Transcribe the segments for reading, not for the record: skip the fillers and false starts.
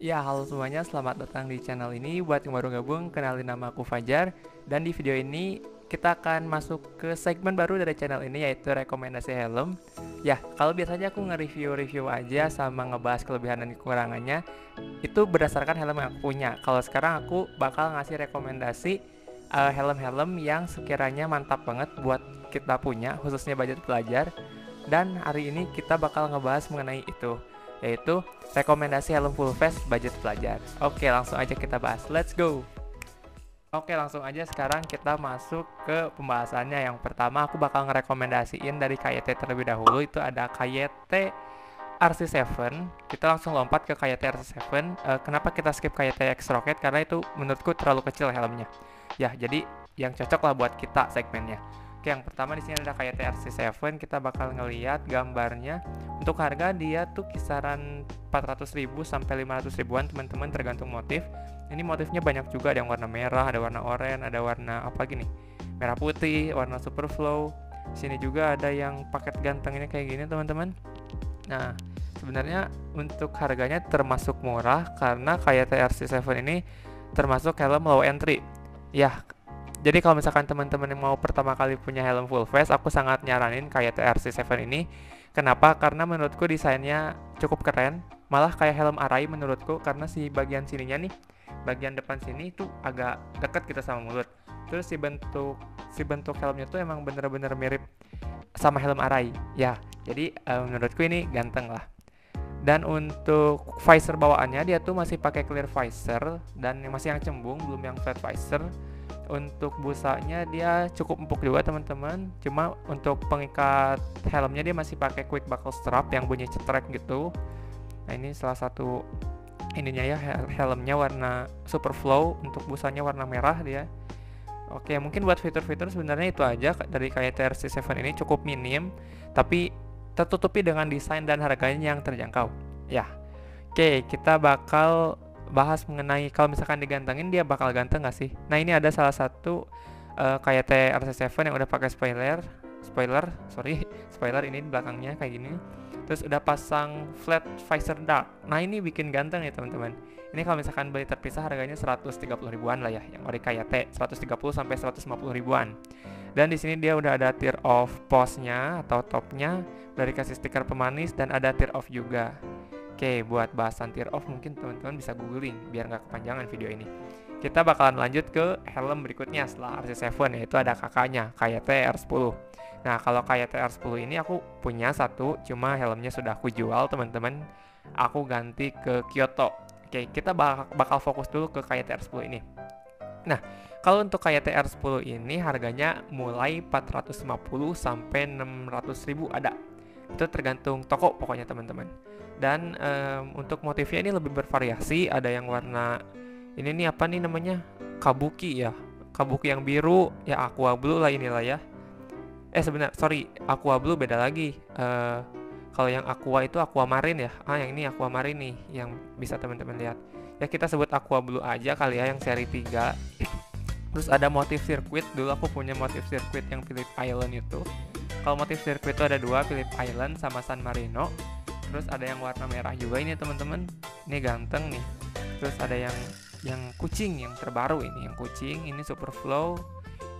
Ya, halo semuanya, selamat datang di channel ini. Buat yang baru gabung, kenalin nama aku Fajar. Dan di video ini, kita akan masuk ke segmen baru dari channel ini, yaitu rekomendasi helm. Ya, kalau biasanya aku nge-review-review aja sama ngebahas kelebihan dan kekurangannya, itu berdasarkan helm yang aku punya. Kalau sekarang aku bakal ngasih rekomendasi helm-helm yang sekiranya mantap banget buat kita punya, khususnya budget pelajar. Dan hari ini kita bakal ngebahas mengenai itu, yaitu rekomendasi helm full face budget pelajar. Oke, langsung aja kita bahas. Let's go. Oke, langsung aja sekarang kita masuk ke pembahasannya. Yang pertama aku bakal ngerekomendasiin dari KYT terlebih dahulu. Itu ada KYT RC7. Kita langsung lompat ke KYT RC7. Kenapa kita skip KYT X Rocket? Karena itu menurutku terlalu kecil helmnya. Ya, jadi yang cocok lah buat kita segmennya. Oke, yang pertama di sini ada KYT RC7. Kita bakal ngeliat gambarnya. Untuk harga dia tuh kisaran 400.000 sampai 500 ribuan teman-teman, tergantung motif. Ini motifnya banyak juga, ada yang warna merah, ada warna oranye, ada warna apa gini, merah putih, warna Superflow. Sini juga ada yang paket ganteng ini kayak gini teman-teman. Nah, sebenarnya untuk harganya termasuk murah karena kayak TRC7 ini termasuk helm low entry. Ya, jadi kalau misalkan teman-teman yang mau pertama kali punya helm full face, aku sangat nyaranin kayak TRC7 ini. Kenapa? Karena menurutku desainnya cukup keren. Malah kayak helm Arai menurutku, karena si bagian sininya nih, bagian depan sini tuh agak dekat kita sama mulut. Terus si bentuk helmnya tuh emang bener-bener mirip sama helm Arai. Ya, jadi menurutku ini ganteng lah. Dan untuk visor bawaannya dia tuh masih pakai clear visor dan masih yang cembung, belum yang flat visor. Untuk busanya dia cukup empuk juga teman-teman. Cuma untuk pengikat helmnya dia masih pakai quick buckle strap yang bunyi cetrek gitu. Nah, ini salah satu ininya ya, helmnya warna Superflow, untuk busanya warna merah dia. Oke, mungkin buat fitur-fitur sebenarnya itu aja dari kayak TRC7 ini, cukup minim tapi tertutupi dengan desain dan harganya yang terjangkau. Ya, oke, kita bakal bahas mengenai kalau misalkan digantengin dia bakal ganteng nggak sih? Nah, ini ada salah satu kayak TRC7 yang udah pakai spoiler ini di belakangnya kayak gini. Terus udah pasang flat visor dark. Nah, ini bikin ganteng ya teman-teman. Ini kalau misalkan beli terpisah harganya 130 ribuan lah ya, yang ori kayak T 130 sampai 150 ribuan. Dan di sini dia udah ada tear off post-nya atau topnya, udah dikasih stiker pemanis dan ada tear off juga. Oke, buat bahasan tear off mungkin teman-teman bisa googling biar nggak kepanjangan video ini. Kita bakalan lanjut ke helm berikutnya setelah RC7, yaitu ada kakaknya, KYT R10. Nah, kalau KYT R10 ini aku punya satu, cuma helmnya sudah aku jual teman-teman. Aku ganti ke Kyoto. Oke, kita bakal fokus dulu ke KYT R10 ini. Nah, kalau untuk KYT R10 ini harganya mulai 450 sampai 600 ribu ada. Itu tergantung toko pokoknya teman-teman. Dan untuk motifnya ini lebih bervariasi. Ada yang warna ini nih apa nih namanya, kabuki ya, kabuki yang biru ya, aqua blue lah inilah ya. Aqua blue beda lagi. Kalau yang aqua itu aquamarine ya. Yang ini aquamarine nih yang bisa teman-teman lihat. Ya, kita sebut aqua blue aja kali ya, yang seri 3. Terus ada motif sirkuit. Dulu aku punya motif sirkuit yang Phillip Island itu. Kalau motif sirkuit itu ada dua, Phillip Island sama San Marino. Terus ada yang warna merah juga ini teman-teman. Ini ganteng nih. Terus ada yang kucing, yang terbaru ini, yang kucing ini Superflow.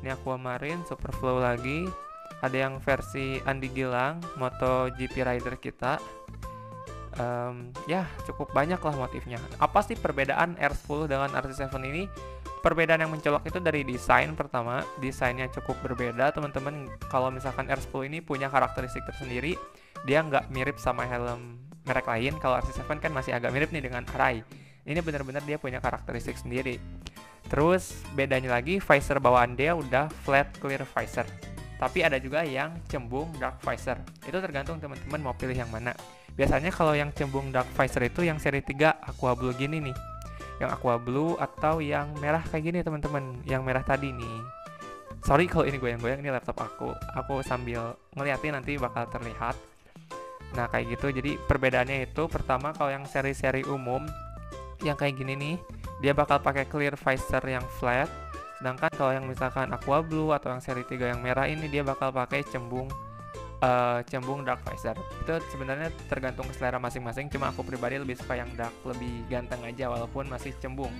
Ini aquamarine, Superflow lagi. Ada yang versi Andi Gilang, MotoGP rider kita. Ya, cukup banyak lah motifnya. Apa sih perbedaan R10 dengan RC7 ini? Perbedaan yang mencolok itu dari desain. Pertama, desainnya cukup berbeda teman-teman. Kalau misalkan R10 ini punya karakteristik tersendiri, dia nggak mirip sama helm merek lain. Kalau RC7 kan masih agak mirip nih dengan Arai. Ini benar-benar dia punya karakteristik sendiri. Terus bedanya lagi, visor bawaan dia udah flat clear visor. Tapi ada juga yang cembung dark visor. Itu tergantung teman-teman mau pilih yang mana. Biasanya kalau yang cembung dark visor itu yang seri 3 aqua blue gini nih. Yang aqua blue atau yang merah kayak gini teman-teman. Yang merah tadi nih. Sorry kalau ini goyang-goyang, ini laptop aku. Aku sambil ngeliatin nanti bakal terlihat. Nah, kayak gitu. Jadi perbedaannya itu, pertama kalau yang seri-seri umum yang kayak gini nih, dia bakal pakai clear visor yang flat. Sedangkan kalau yang misalkan aqua blue atau yang seri 3 yang merah ini, dia bakal pakai cembung cembung dark visor. Itu sebenarnya tergantung selera masing-masing, cuma aku pribadi lebih suka yang dark, lebih ganteng aja walaupun masih cembung.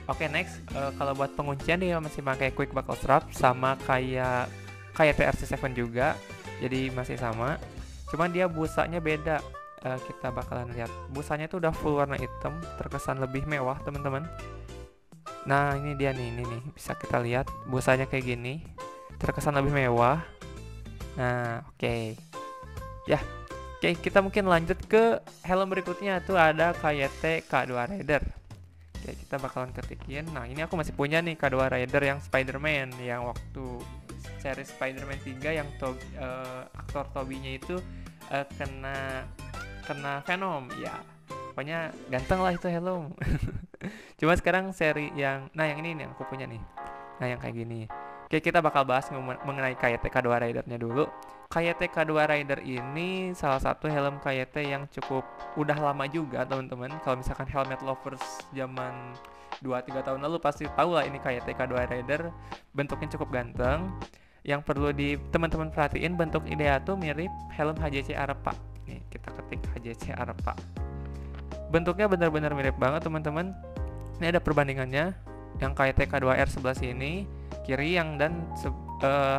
Oke, next, kalau buat penguncian dia masih pakai quick buckle strap sama kayak TRC7 juga, jadi masih sama. Cuman dia busanya beda. Kita bakalan lihat busanya itu udah full warna hitam, terkesan lebih mewah teman-teman. Nah ini dia nih, ini bisa kita lihat busanya kayak gini, terkesan lebih mewah. Nah oke. Ya, oke, kita mungkin lanjut ke helm berikutnya, tuh ada KYT K2 Raider. Oke, kita bakalan ketikin. Nah ini aku masih punya nih K2 Raider yang Spider-Man, yang waktu seri Spider-Man 3 yang aktor Toby-nya itu kena Venom. Ya pokoknya ganteng lah itu helm. Cuma sekarang seri yang yang ini nih aku punya nih, nah yang kayak gini. Oke, kita bakal bahas mengenai KYT K2 Raider-nya dulu. KYT K2 Raider ini salah satu helm KYT yang cukup udah lama juga teman-teman. Kalau misalkan helmet lovers zaman 2-3 tahun lalu pasti tahu lah ini KYT K2 Raider. Bentuknya cukup ganteng. Yang perlu di teman-teman perhatiin, bentuk IDEA tuh mirip helm HJC Arepa. Nih, kita ketik HJC Arepa. Bentuknya benar-benar mirip banget teman-teman. Ini ada perbandingannya. Yang KYT K2R sebelah sini kiri, yang dan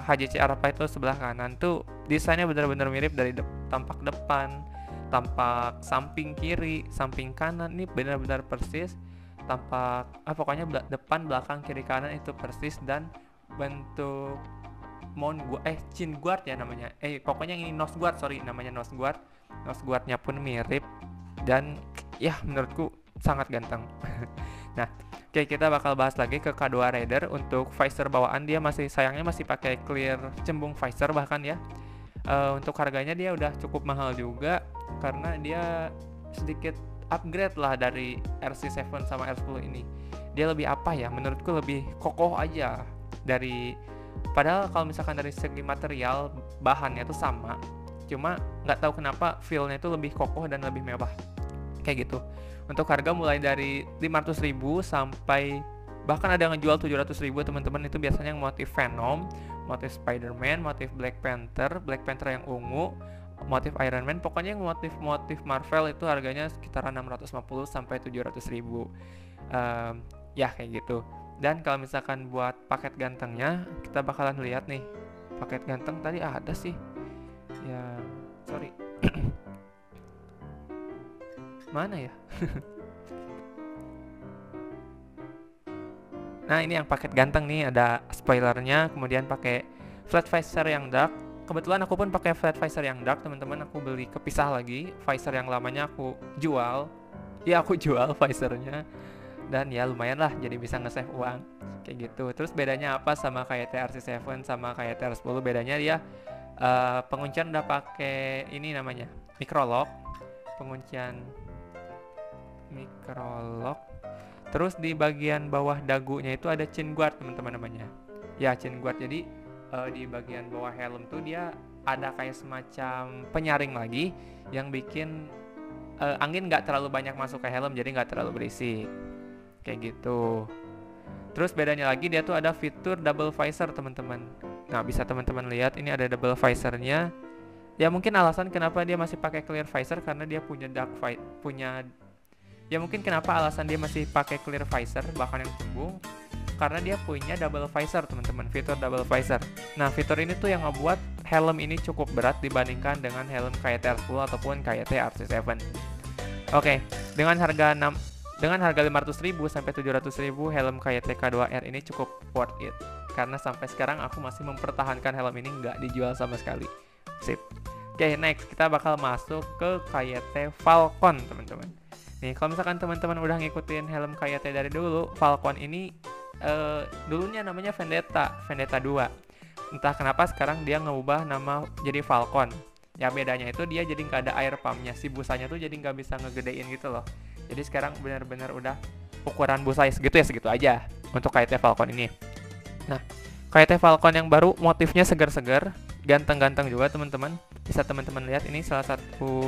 HJC Arepa itu sebelah kanan tuh desainnya benar-benar mirip dari tampak depan, tampak samping kiri, samping kanan, ini benar-benar persis. Tampak pokoknya depan, belakang, kiri, kanan itu persis, dan bentuk chin guard ya namanya. Pokoknya ini nose guard, namanya nose guard. Nose guardnya pun mirip, dan ya menurutku sangat ganteng. Nah, oke, kita bakal bahas lagi ke K2 Raider. Untuk visor bawaan dia sayangnya masih pakai clear cembung visor bahkan ya. Untuk harganya dia udah cukup mahal juga, karena dia sedikit upgrade lah dari RC7 sama R10 ini. Dia lebih menurutku lebih kokoh aja padahal kalau misalkan dari segi material bahannya itu sama, cuma nggak tahu kenapa feel-nya itu lebih kokoh dan lebih mewah kayak gitu. Untuk harga mulai dari 500.000 sampai bahkan ada yang ngejual 700.000 teman-teman. Itu biasanya yang motif Venom, motif Spider-Man, motif Black Panther yang ungu, motif Iron Man. Pokoknya yang motif Marvel itu harganya sekitaran 650 sampai 700.000. Ya kayak gitu. Dan kalau misalkan buat paket gantengnya, kita bakalan lihat nih. Paket ganteng tadi ada sih. Ya, sorry. Mana ya? Nah ini yang paket ganteng nih, ada spoilernya, kemudian pakai flat visor yang dark. Kebetulan aku pun pakai flat visor yang dark teman-teman. Aku beli kepisah lagi, visor yang lamanya aku jual. Ya aku jual visornya, dan ya lumayan lah, jadi bisa nge-save uang kayak gitu. Terus bedanya apa sama kayak TRC7 sama kayak TR10? Bedanya dia penguncian udah pakai ini namanya microlock, penguncian microlock. Terus di bagian bawah dagunya itu ada chin guard teman-teman namanya. Ya chin guard. Jadi di bagian bawah helm tuh dia ada kayak semacam penyaring lagi yang bikin angin nggak terlalu banyak masuk ke helm, jadi nggak terlalu berisik kayak gitu. Terus bedanya lagi dia tuh ada fitur double visor teman-teman. Nah bisa teman-teman lihat ini ada double visornya. Ya mungkin alasan kenapa dia masih pakai clear visor karena dia mungkin kenapa alasan dia masih pakai clear visor bahkan yang cembung, karena dia punya double visor teman-teman, fitur double visor. Nah fitur ini tuh yang ngebuat helm ini cukup berat dibandingkan dengan helm KYT R10 ataupun KYT RC7. Oke, dengan harga 500.000 sampai 700.000 helm KYT K2R ini cukup worth it, karena sampai sekarang aku masih mempertahankan helm ini nggak dijual sama sekali. Sip. Oke, next kita bakal masuk ke KYT Falcon teman-teman. Nih kalau misalkan teman-teman udah ngikutin helm KYT dari dulu, Falcon ini dulunya namanya Vendetta 2. Entah kenapa sekarang dia ngubah nama jadi Falcon. Ya bedanya itu dia jadi nggak ada air pumpnya, si busanya tuh jadi nggak bisa ngegedein gitu loh. Jadi sekarang benar-benar udah ukuran busa segitu aja untuk KYT Falcon ini. Nah KYT Falcon yang baru motifnya segar-segar, ganteng-ganteng juga teman-teman. Bisa teman-teman lihat ini salah satu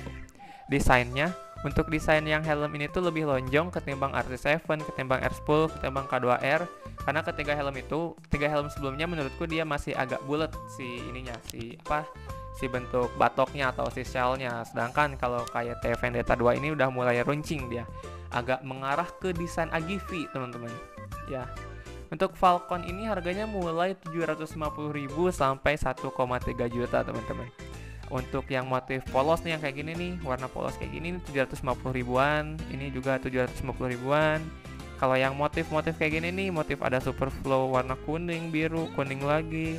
desainnya. Untuk desain yang helm ini tuh lebih lonjong ketimbang RT7, ketimbang R10, ketimbang K2R. Karena ketiga helm itu, tiga helm sebelumnya menurutku dia masih agak bulat si ininya, si bentuk batoknya atau si shellnya. Sedangkan kalau kayak T Vendetta 2 ini udah mulai runcing dia, agak mengarah ke desain AGV teman-teman. Ya, untuk Falcon ini harganya mulai 750.000 sampai 1,3 juta teman-teman. Untuk yang motif polos nih yang kayak gini nih, warna polos kayak gini nih 750 ribuan, ini juga 750 ribuan. Kalau yang motif-motif kayak gini nih, motif ada super flow warna kuning, biru, kuning lagi.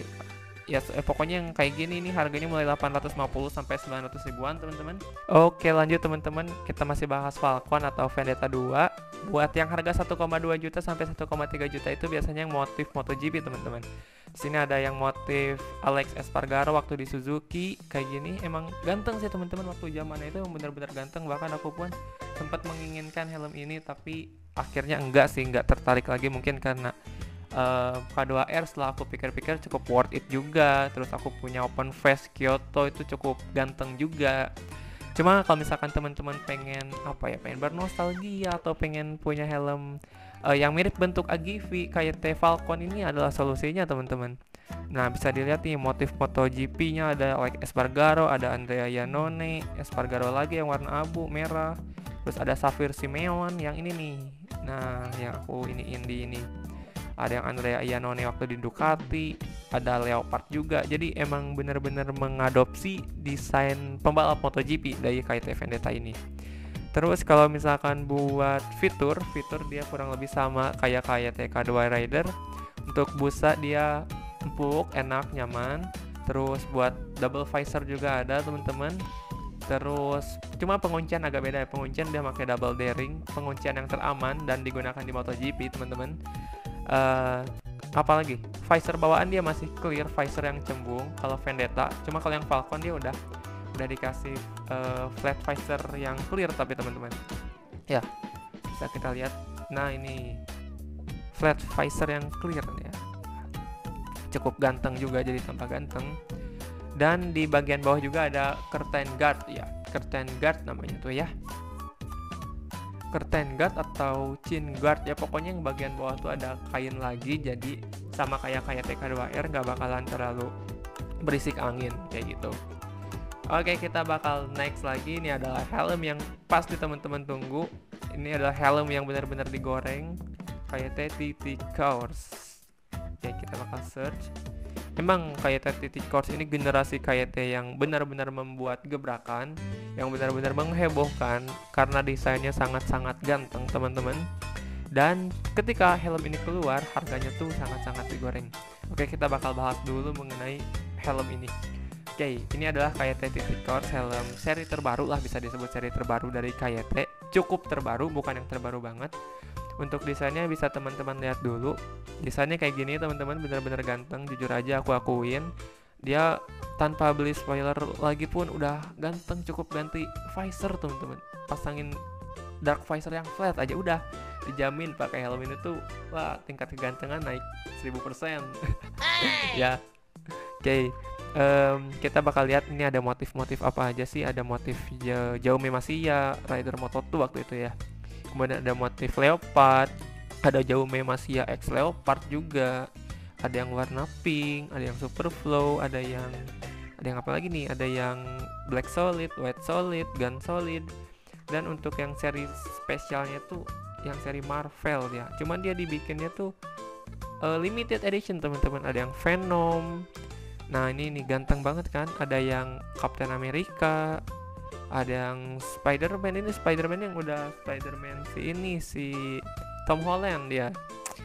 Ya pokoknya yang kayak gini nih harganya mulai 850 sampai 900 ribuan teman-teman. Oke, lanjut teman-teman, kita masih bahas Falcon atau Vendetta 2. Buat yang harga 1,2 juta sampai 1,3 juta itu biasanya yang motif MotoGP teman-teman. Sini ada yang motif Alex Espargaro waktu di Suzuki kayak gini, emang ganteng sih teman-teman, waktu zamannya itu benar-benar ganteng. Bahkan aku pun sempat menginginkan helm ini tapi akhirnya enggak tertarik lagi, mungkin karena K2R setelah aku pikir-pikir cukup worth it juga. Terus aku punya open face Kyoto itu cukup ganteng juga. Cuma kalau misalkan teman-teman pengen pengen bernostalgia atau pengen punya helm yang mirip bentuk AGV kayak T Falcon, ini adalah solusinya teman-teman. Nah, bisa dilihat nih motif MotoGP-nya ada Alex Espargaro, ada Andrea Iannone, Espargaro lagi yang warna abu merah. Terus ada Xavier Simeon yang ini nih. Nah, yang aku iniin di ini. Ada yang Andrea Iannone waktu di Ducati, ada Leopard juga. Jadi emang bener-bener mengadopsi desain pembalap MotoGP dari KT Vendetta ini. Terus kalau misalkan buat fitur dia kurang lebih sama kayak TK2 Rider. Untuk busa dia empuk, enak, nyaman. Terus buat double visor juga ada teman-teman. Terus cuma penguncian agak beda ya. Penguncian dia pakai double D-ring, penguncian yang teraman dan digunakan di MotoGP teman-teman. Apalagi visor bawaan dia masih clear, visor yang cembung kalau Vendetta. Cuma kalau yang Falcon dia udah dikasih flat visor yang clear tapi teman-teman. Ya, bisa kita lihat. Nah, ini flat visor yang clear ya. Cukup ganteng juga, jadi tambah ganteng. Dan di bagian bawah juga ada curtain guard ya. Curtain guard namanya tuh ya. Curtain guard atau chin guard ya, pokoknya yang bagian bawah tuh ada kain lagi, jadi sama kayak TK2R, nggak bakalan terlalu berisik angin kayak gitu. Oke, kita bakal next lagi. Ini adalah helm yang pasti teman-teman tunggu. Ini adalah helm yang benar-benar digoreng, KYT Course. Oke, kita bakal search. Emang KYT Course ini generasi KYT yang benar-benar membuat gebrakan, yang benar-benar menghebohkan karena desainnya sangat-sangat ganteng teman-teman. Dan ketika helm ini keluar, harganya tuh sangat-sangat digoreng. Oke, kita bakal bahas dulu mengenai helm ini. Oke, ini adalah KYT Course, helm seri terbaru lah, bisa disebut seri terbaru dari KYT. Cukup terbaru, bukan yang terbaru banget. Untuk desainnya bisa teman-teman lihat dulu. Desainnya kayak gini teman-teman, benar-benar ganteng, jujur aja aku akuin. Dia tanpa beli spoiler lagi pun udah ganteng, cukup ganti visor teman-teman. Pasangin dark visor yang flat aja udah dijamin pakai helm ini tuh wah, tingkat kegantengan naik 1000%. Ya. Oke. Kita bakal lihat ini ada motif-motif apa aja sih. Ada motif Jaume Masia, Rider Moto2 waktu itu ya. Kemudian ada motif Leopard, ada Jaume Masia X Leopard juga. Ada yang warna pink, ada yang super flow, ada yang apa lagi nih? Ada yang black solid, white solid, gun solid. Dan untuk yang seri spesialnya tuh yang seri Marvel ya. Cuman dia dibikinnya tuh limited edition teman-teman. Ada yang Venom. Nah, ini ganteng banget kan. Ada yang Captain America, ada yang Spider-Man. Ini Spider-Man yang udah Spider-Man si Tom Holland ya.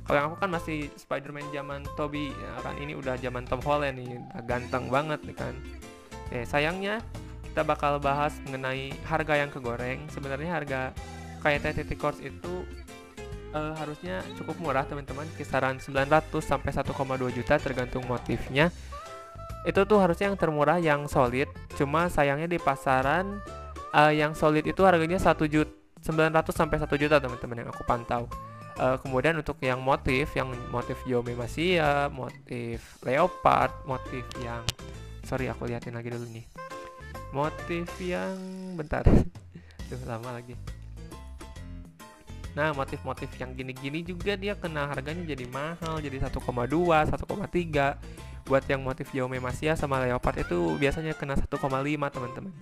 Kalau yang aku kan masih Spider-Man zaman Tobey ya kan, ini udah zaman Tom Holland nih, udah ganteng banget nih kan. Sayangnya kita bakal bahas mengenai harga yang kegoreng. Sebenarnya harga KYT Course itu harusnya cukup murah teman-teman, kisaran 900 sampai 1,2 juta tergantung motifnya. Itu tuh harusnya yang termurah, yang solid. Cuma sayangnya di pasaran yang solid itu harganya 900 sampai 1 juta teman-teman yang aku pantau. Kemudian untuk yang motif Jaume Masia, motif Leopard, motif yang aku liatin lagi dulu nih. Motif yang bentar. Tuh lama lagi. Nah, motif-motif yang gini-gini juga dia kena harganya jadi mahal, jadi 1,2, 1,3. Buat yang motif Geomemasia sama Leopard itu biasanya kena 1,5 teman-teman.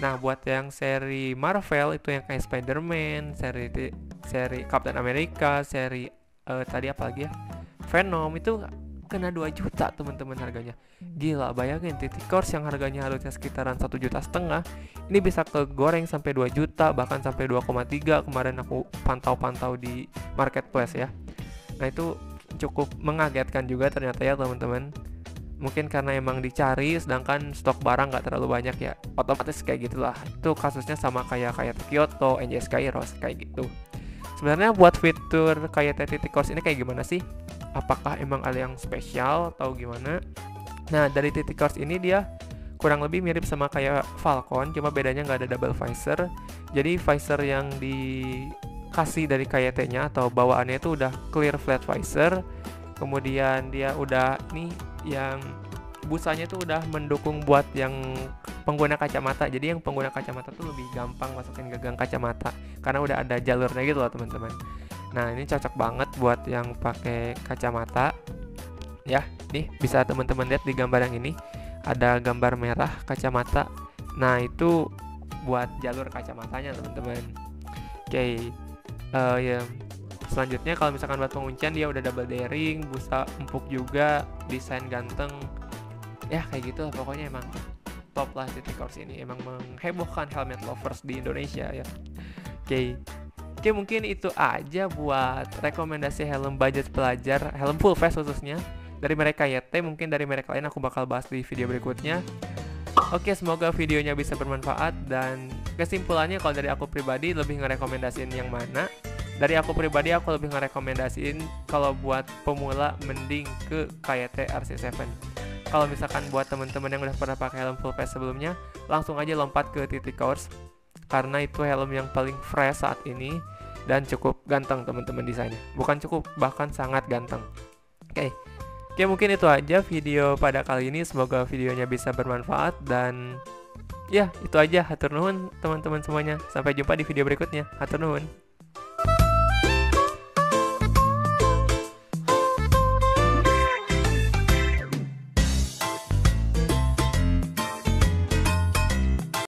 Nah, buat yang seri Marvel itu yang kayak Spider-Man, seri Captain America, seri tadi apa lagi ya? Venom itu kena 2 juta teman-teman harganya. Gila, bayangin Titik Course yang harganya harusnya sekitaran 1,5 juta, ini bisa kegoreng sampai 2 juta, bahkan sampai 2,3 kemarin aku pantau-pantau di marketplace ya. Nah, itu cukup mengagetkan juga ternyata ya teman-teman. Mungkin karena emang dicari sedangkan stok barang nggak terlalu banyak ya, otomatis kayak gitulah. Itu kasusnya sama kayak Kyoto, NJS Kairos kayak gitu. Sebenarnya buat fitur kayak Titik Course ini kayak gimana sih? Apakah emang ada yang spesial atau gimana? Nah, dari Titik Course ini dia kurang lebih mirip sama kayak Falcon, cuma bedanya nggak ada double visor. Jadi visor yang dikasih dari KYT-nya atau bawaannya itu udah clear flat visor. Kemudian dia udah nih yang busanya tuh udah mendukung buat yang pengguna kacamata. Jadi yang pengguna kacamata tuh lebih gampang masukin gagang kacamata karena udah ada jalurnya gitu loh teman-teman. Nah, ini cocok banget buat yang pakai kacamata. Ya, nih bisa teman-teman lihat di gambar yang ini ada gambar merah kacamata. Nah, itu buat jalur kacamatanya teman-teman. Oke, ya. Selanjutnya kalau misalkan buat penguncian dia udah double daring, busa empuk juga, desain ganteng. Ya kayak gitu lah pokoknya, emang top lah Titik Course ini, emang menghebohkan helmet lovers di Indonesia ya. Oke, mungkin itu aja buat rekomendasi helm budget pelajar, helm full face khususnya dari merek KYT. Mungkin dari merek lain aku bakal bahas di video berikutnya. Oke, semoga videonya bisa bermanfaat. Dan kesimpulannya kalau dari aku pribadi lebih ngerekomendasiin yang mana? Dari aku pribadi aku lebih ngerekomendasiin kalau buat pemula mending ke KYT RC7. Kalau misalkan buat teman-teman yang udah pernah pakai helm full face sebelumnya, langsung aja lompat ke Titik Course karena itu helm yang paling fresh saat ini dan cukup ganteng teman-teman desainnya. Bukan cukup, bahkan sangat ganteng. Oke, mungkin itu aja video pada kali ini. Semoga videonya bisa bermanfaat dan ya itu aja. Hatur nuhun teman-teman semuanya. Sampai jumpa di video berikutnya. Hatur nuhun.